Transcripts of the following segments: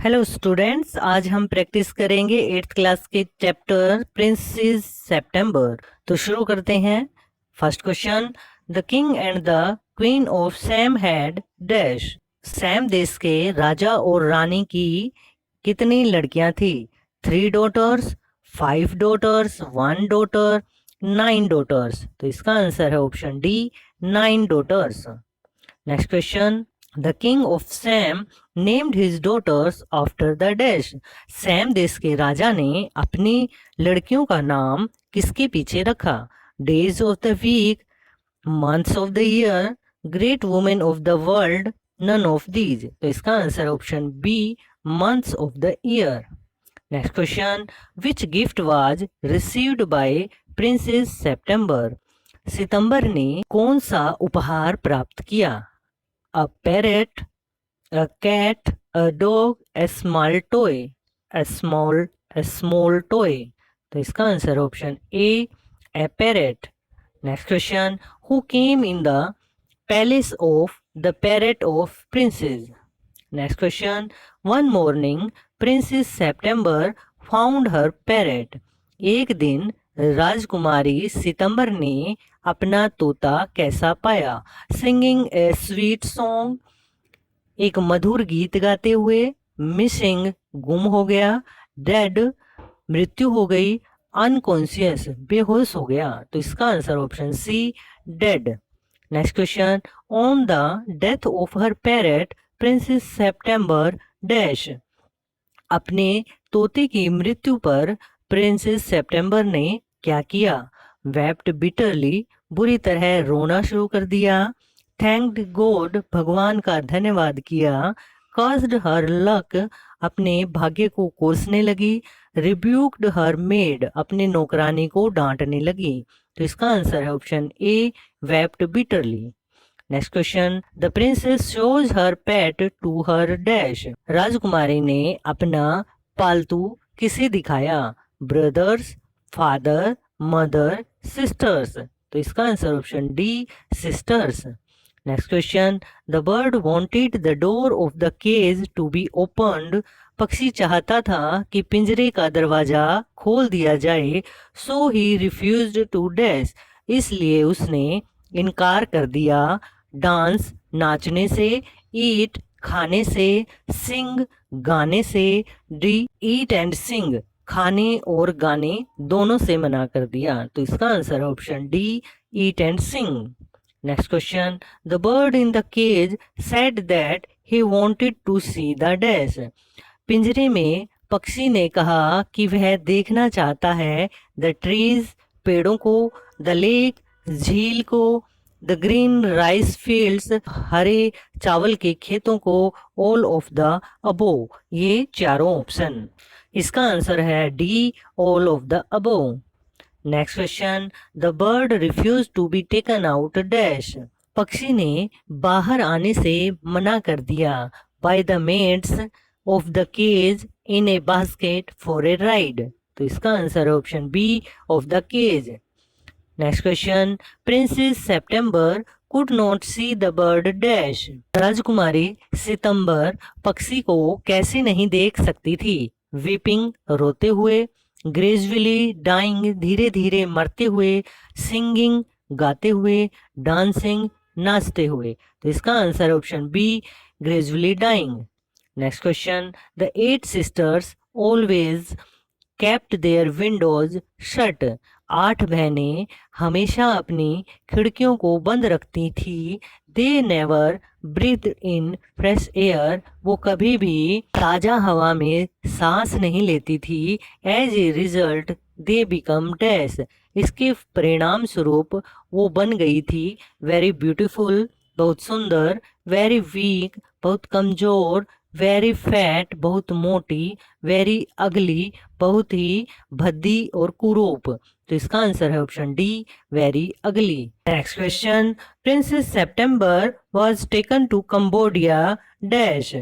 Hello students, आज हम practice करेंगे 8th क्लास के चैप्टर प्रिंसेस सितंबर। तो शुरू करते हैं। First question, the king and the queen of Siam had dash. Siam देश के राजा और रानी की कितनी लड़कियां थी? 3 डॉटर्स, 5 डॉटर्स, 1 डॉटर, 9 डॉटर्स। तो इसका आंसर है option D, 9 daughters. Next question, the king of Siam named his daughters after the dash. Siam देश के राजा ने अपनी लड़कियों का नाम किसके पीछे रखा? Days of the week, months of the year, great women of the world, none of these. तो इसका answer option B, months of the year. Next question, which gift was received by princess September. सितंबर ने कौन सा उपहार प्राप्त किया? A parrot, a cat, a dog, a small toy, a small toy। तो इसका answer option A, a parrot। Next question, who came in the palace of the parrot of princes। Next question, one morning princess September found her parrot। एक दिन राजकुमारी सितंबर ने अपना तोता कैसा पाया? सिंगिंग ए स्वीट सॉन्ग, एक मधुर गीत गाते हुए, मिसिंग गुम हो गया, डेड मृत्यु हो गई, अनकॉन्शियस बेहोश हो गया। तो इसका answer option C, dead. Next question, on the death of her parrot princess September dash. अपने तोते की मृत्यु पर प्रिंसेस सितंबर ने क्या किया? वेप्ट बिटरली, बुरी तरह रोना शुरू कर दिया, थैंक्ड गॉड, भगवान का धन्यवाद किया, कास्ड हर लक, अपने भाग्य को कोसने लगी, रिब्यूक्ड हर मेड, अपने नौकरानी को डांटने लगी। तो इसका आंसर है option A, wept bitterly. Next question, the princess shows her pet to her dash. राजकुमारी ने अपना पालतू किसे दिखाया? Brothers, father, mother, sisters. तो इसका answer option D, sisters. Next question, the bird wanted the door of the cage to be opened. पक्षी चाहता था कि पिंजरे का दरवाजा खोल दिया जाए, सो ही रिफ्यूज्ड टू डैश, इसलिए उसने इनकार कर दिया। डांस, नाचने से, ईट, खाने से, सिंग, गाने से, डी, ईट एंड सिंग, खाने और गाने दोनों से मना कर दिया। तो इसका आंसर है option D, eat and sing. Next question, the bird in the cage said that he wanted to see the dash. पिंजरे में पक्षी ने कहा कि वह देखना चाहता है द ट्रीज, पेड़ों को, द लेक, झील को, द ग्रीन राइस फील्ड्स, हरे चावल के खेतों को, ऑल ऑफ द अबोव, ये चारों ऑप्शन। इसका आंसर है D, all of the above. Next question, the bird refuse to be taken out dash. पक्षी ने बाहर आने से मना कर दिया, by the maids of the cage in a basket for a ride. तो इसका आंसर है option B, of the cage. Next question, princess September could not see the bird dash. राजकुमारी सितंबर पक्षी को कैसे नहीं देख सकती थी? वीपिंग, रोते हुए, ग्रेजुअली डाइंग, धीरे धीरे मरते हुए, सिंगिंग, गाते हुए, डांसिंग, नाचते हुए। तो इसका answer option B, gradually dying. Next question, the 8 sisters always kept their windows shut. 8 बहनें हमेशा अपनी खिड़कियों को बंद रखती थी। They never breathe in fresh air, वो कभी भी ताज़ा हवा में सांस नहीं लेती थी। As a result they become dash, इसके परिणाम स्वरूप वो बन गई थी वेरी ब्यूटीफुल, बहुत सुंदर, वेरी वीक, बहुत कमज़ोर, वेरी फैट, बहुत मोटी, वेरी अगली, बहुत ही भद्दी और कुरूप। तो इसका आंसर है option D, very ugly. Next question, princess September was taken to Cambodia dash.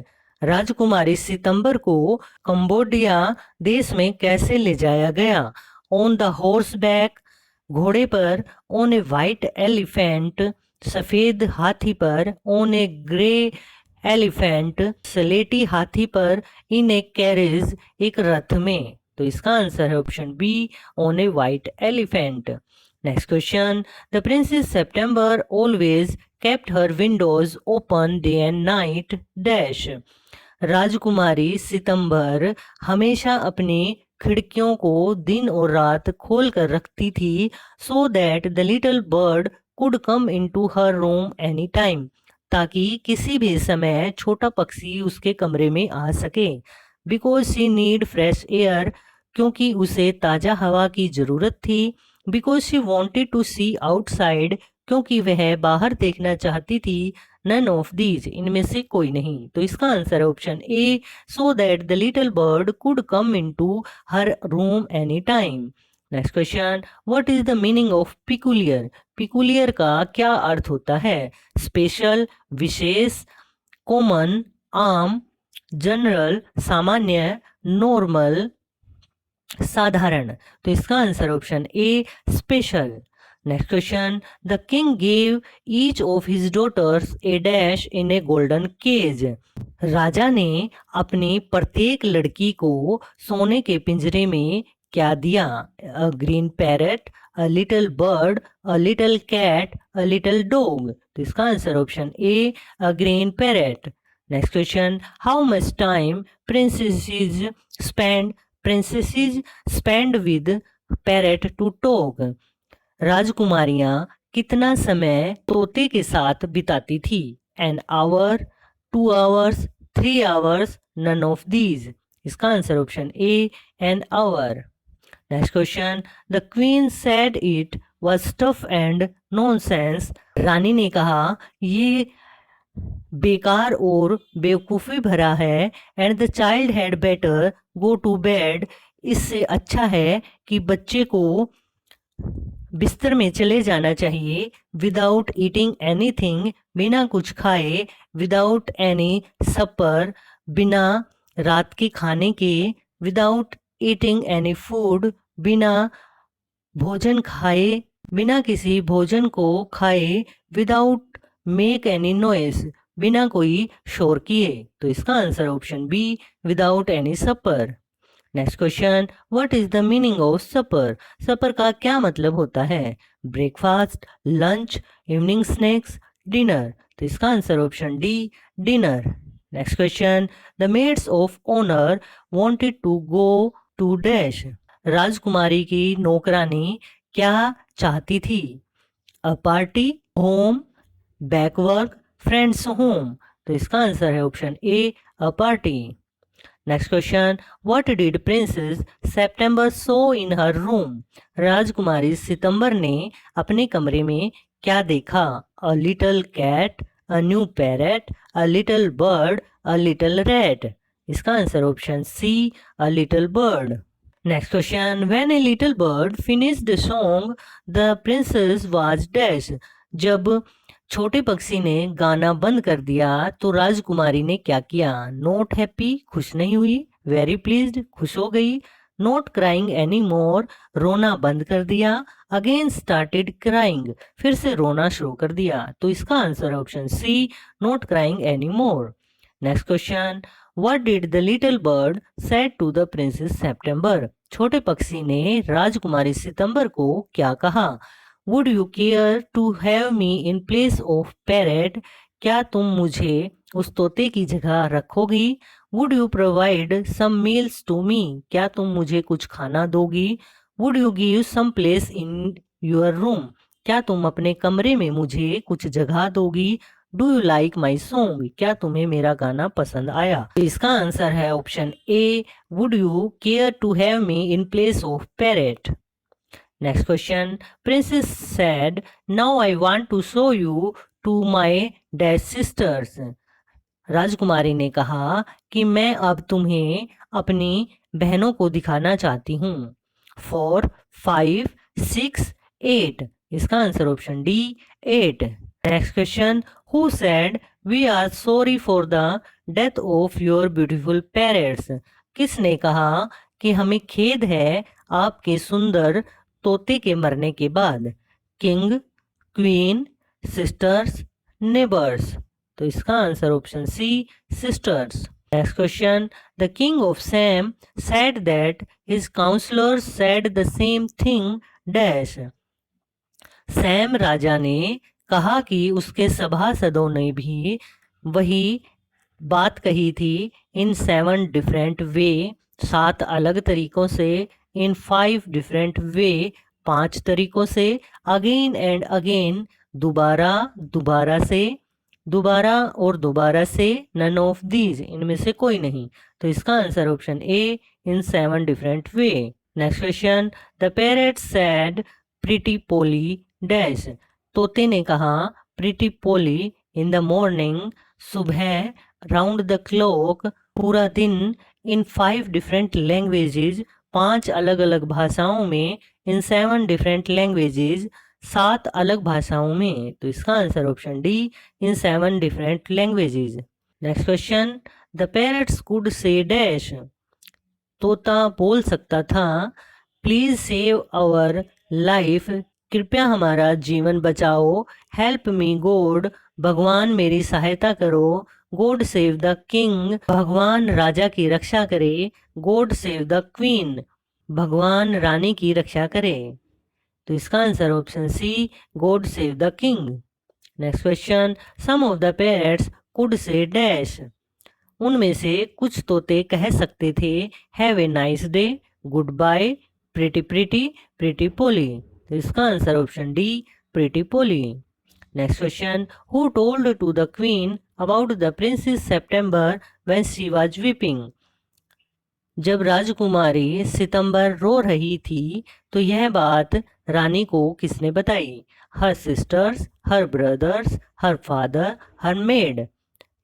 राजकुमारी सितंबर को कंबोडिया देश में कैसे ले जाया गया? ऑन द हॉर्स बैक, घोड़े पर, ऑन ए वाइट एलिफेंट, सफेद हाथी पर, ऑन ए ग्रे एलिफेंट स्लेटी हाथी पर इन ए कैरेज एक रथ में। तो इसका आंसर है option be on A white elephant. Next question, the princess September always kept her Windows open day and night dash. राजकुमारी सितंबर हमेशा अपनी खिड़कियों को दिन और रात खोल कर रखती थी, सो that the little bird could come into her room any time, ताकि किसी भी समय छोटा पक्षी उसके कमरे में आ सके। Because she need fresh air, क्योंकि उसे ताज़ा हवा की ज़रूरत थी। Because she wanted to see outside, क्योंकि वह बाहर देखना चाहती थी। नन ऑफ दीज, इनमें से कोई नहीं। तो इसका आंसर है option A, so that the little bird could come into her room any time. Next question, what is the meaning of peculiar. Peculiar का क्या अर्थ होता है? स्पेशल, विशेष, कॉमन, आम, जनरल, सामान्य, नॉर्मल, साधारण। तो इसका answer option A, special. Next question, the king gave each of his daughters a dash in a golden cage. राजा ने अपनी प्रत्येक लड़की को सोने के पिंजरे में क्या दिया? A green parrot, a little bird, a little cat, a little dog. तो इसका answer option A, a green parrot. Next question, how much time princesses spend princesses spend with parrot to talk। राजकुमारियां कितना समय तोते के साथ बिताती थी? An hour, 2 hours, 3 hours, none of these। इसका answer option A, an hour. Next question, the queen said it was tough and nonsense। रानी ने कहा ये बेकार और बेवकूफ़ी भरा है। And the child had better go to bed, इससे अच्छा है कि बच्चे को बिस्तर में चले जाना चाहिए। विदाउट ईटिंग एनीथिंग, बिना कुछ खाए। विदाउट एनी सपर, बिना रात के खाने के। विदाउट ईटिंग एनी फूड, बिना भोजन खाए, बिना किसी भोजन को खाए। विदाउट मेक एनी नॉइस, बिना कोई शोर किए। तो इसका answer option B, without any supper. Next question, what is the meaning of supper. Supper का क्या मतलब होता है? Breakfast, lunch, evening snacks, dinner. तो इसका answer option D, dinner. Next question, the maids of honour wanted to go to dash. राजकुमारी की नौकरानी क्या चाहती थी? A party, home, backwork, friends home. तो इसका आंसर है option A, a party. Next question, what did princess September saw in her room. राजकुमारी सितंबर ने अपने कमरे में क्या देखा? A little cat, a new parrot, a little bird, a little rat. इसका answer option C, a little bird. Next question, when a little bird finished the song the princess was dash. जब छोटे पक्षी ने गाना बंद कर दिया तो राजकुमारी ने क्या किया? नॉट हैप्पी, खुश नहीं हुई। वेरी प्लीज्ड, खुश हो गई। नॉट क्राइंग एनी मोर, रोना बंद कर दिया। अगेन स्टार्टेड क्राइंग, फिर से रोना शुरू कर दिया। तो इसका answer option C, not crying any more. Next question, what did the little bird said to the princess September. छोटे पक्षी ने राजकुमारी सितंबर को क्या कहा? Would you care to have me in place of parrot. क्या तुम मुझे उस तोते की जगह रखोगी? Would you provide some meals to me. क्या तुम मुझे कुछ खाना दोगी? Would you give some place in your room. क्या तुम अपने कमरे में मुझे कुछ जगह दोगी? Do you like my song. क्या तुम्हें मेरा गाना पसंद आया? तो इसका आंसर है option A, would you care to have me in place of parrot. Next question, Princess said, now I want to show you to my dash sisters। राजकुमारी ने कहा कि मैं अब तुम्हें अपनी बहनों को दिखाना चाहती हूँ। 4, 5, 6, 8। इसका answer option D, 8। Next question, who said we are sorry for the death of your beautiful parents. किसने कहा कि हमें खेद है आपके सुंदर तोते के मरने के बाद? King, queen, sisters, neighbours. तो इसका answer option C, sisters. Next question, the king of Siam said that his counsellors said the same thing dash. Siam राजा ने कहा कि उसके सभासदों ने भी वही बात कही थी इन 7 डिफरेंट वे, 7 अलग तरीकों से, इन 5 डिफरेंट वे, 5 तरीकों से, अगेन एंड अगेन, दोबारा दोबारा से, दोबारा और दोबारा से, नन ऑफ दीज, इनमें से कोई नहीं। तो इसका answer option A, in 7 different way. Next question, the parrot said pretty Polly dash. तोते ने कहा pretty Polly in the morning, सुबह, राउंड द क्लॉक, पूरा दिन, इन 5 डिफरेंट लैंग्वेजेस, 5 अलग अलग भाषाओं में, इन 7 डिफरेंट लैंग्वेजेस, 7 अलग भाषाओं में। तो इसका answer option D, in 7 different languages. Next question, the parrots could say dash. तोता बोल सकता था प्लीज सेव आवर लाइफ, कृपया हमारा जीवन बचाओ, हेल्प मी गॉड, भगवान मेरी सहायता करो, गॉड सेव द किंग, भगवान राजा की रक्षा करे, गॉड सेव द क्वीन, भगवान रानी की रक्षा करे। तो इसका answer option C, God save the king. Next question, some of the parrots could say dash. उनमें से कुछ तोते कह सकते थे have a nice day, good bye, pretty pretty, pretty Polly. तो इसका answer option D, pretty Polly. Next question, who told to the queen about the princess September when she was weeping. जब राजकुमारी सितंबर रो रही थी तो यह बात रानी को किसने बताई? हर सिस्टर्स, हर ब्रदर्स, हर फादर, हर मेड।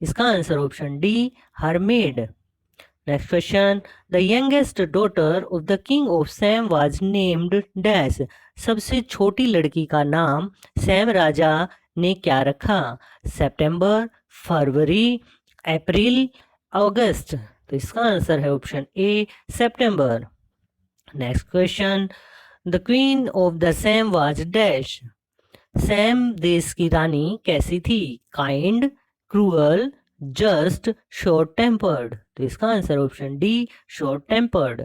इसका answer option D, her made. Next question, the youngest daughter of the king of Sam was named dash. सबसे छोटी लड़की का नाम सैम राजा ने क्या रखा? सितंबर, फरवरी, अप्रैल, अगस्त। तो इसका आंसर है option A, September. Next question, the queen of the Siam was dash. Siam देश की रानी कैसी थी? Kind, cruel, just, short tempered. तो इसका answer option D, short tempered.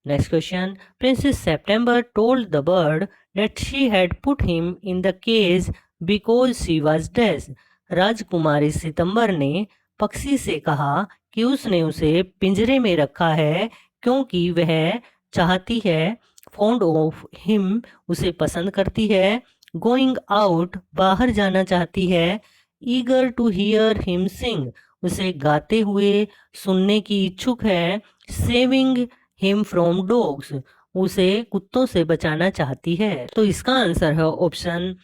Next question, princess September told the bird that she had put him in the cage because she was dash. राजकुमारी सितंबर ने पक्षी से कहा कि उसने उसे पिंजरे में रखा है क्योंकि वह चाहती है, फॉन्ड ऑफ हिम, उसे पसंद करती है, गोइंग आउट, बाहर जाना चाहती है, eager to hear him sing, उसे गाते हुए सुनने की इच्छुक है, सेविंग हिम फ्रॉम डॉग्स, उसे कुत्तों से बचाना चाहती है। तो इसका आंसर है option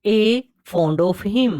A, fond of him.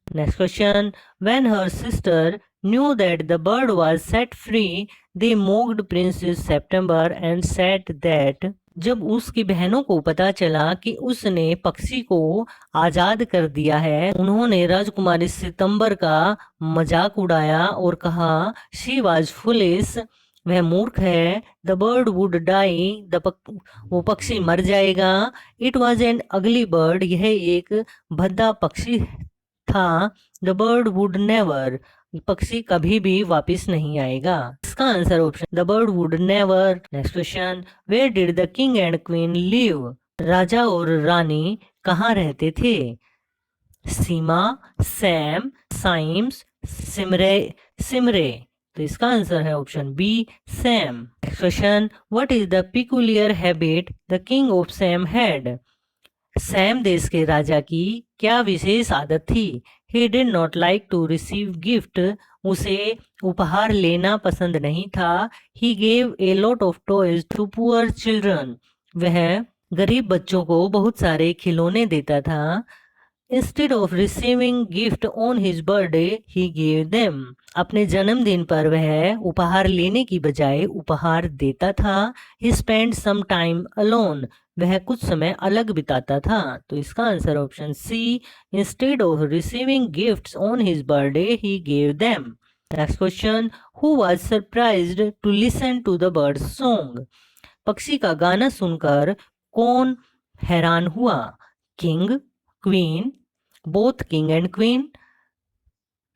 Next question, when her sister knew that the bird was set free they mocked princess September and said that. जब उसकी बहनों को पता चला कि उसने पक्षी को आजाद कर दिया है, उन्होंने राजकुमारी सितंबर का मजाक उड़ाया और कहा शी वाज फुलिश, वह मूर्ख है, द बर्ड वुड डाई, वो पक्षी मर जाएगा, इट वाज एन अगली बर्ड, यह एक भद्दा पक्षी था, द बर्ड वुड नेवर, पक्षी कभी भी वापस नहीं आएगा। इसका answer option the bird would never. Next question, where did the king and queen live. राजा और रानी कहाँ रहते थे? Sima, Siam, Simes, Simre, Simre. तो इसका आंसर है option B, Siam. Next question, what is the peculiar habit the king of Siam had. Siam देश के राजा की क्या विशेष आदत थी? He did not like to receive gift, उसे उपहार लेना पसंद नहीं था। He gave a lot of toys to poor children, वह गरीब बच्चों को बहुत सारे खिलौने देता था। Instead of receiving gift on his birthday, he gave them, अपने जन्मदिन पर वह उपहार लेने की बजाय उपहार देता था। He spent some time alone, वह कुछ समय अलग बिताता था। तो इसका answer option C, instead of receiving gifts on his birthday he gave them. Next question, who was surprised to listen to the birds song. पक्षी का गाना सुनकर कौन हैरान हुआ? King, queen, both king and queen,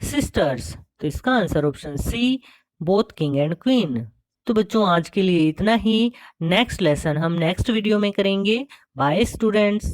sisters. तो इसका answer option C, both king and queen. तो बच्चों आज के लिए इतना ही। नेक्स्ट लेसन हम नेक्स्ट वीडियो में करेंगे। Bye students.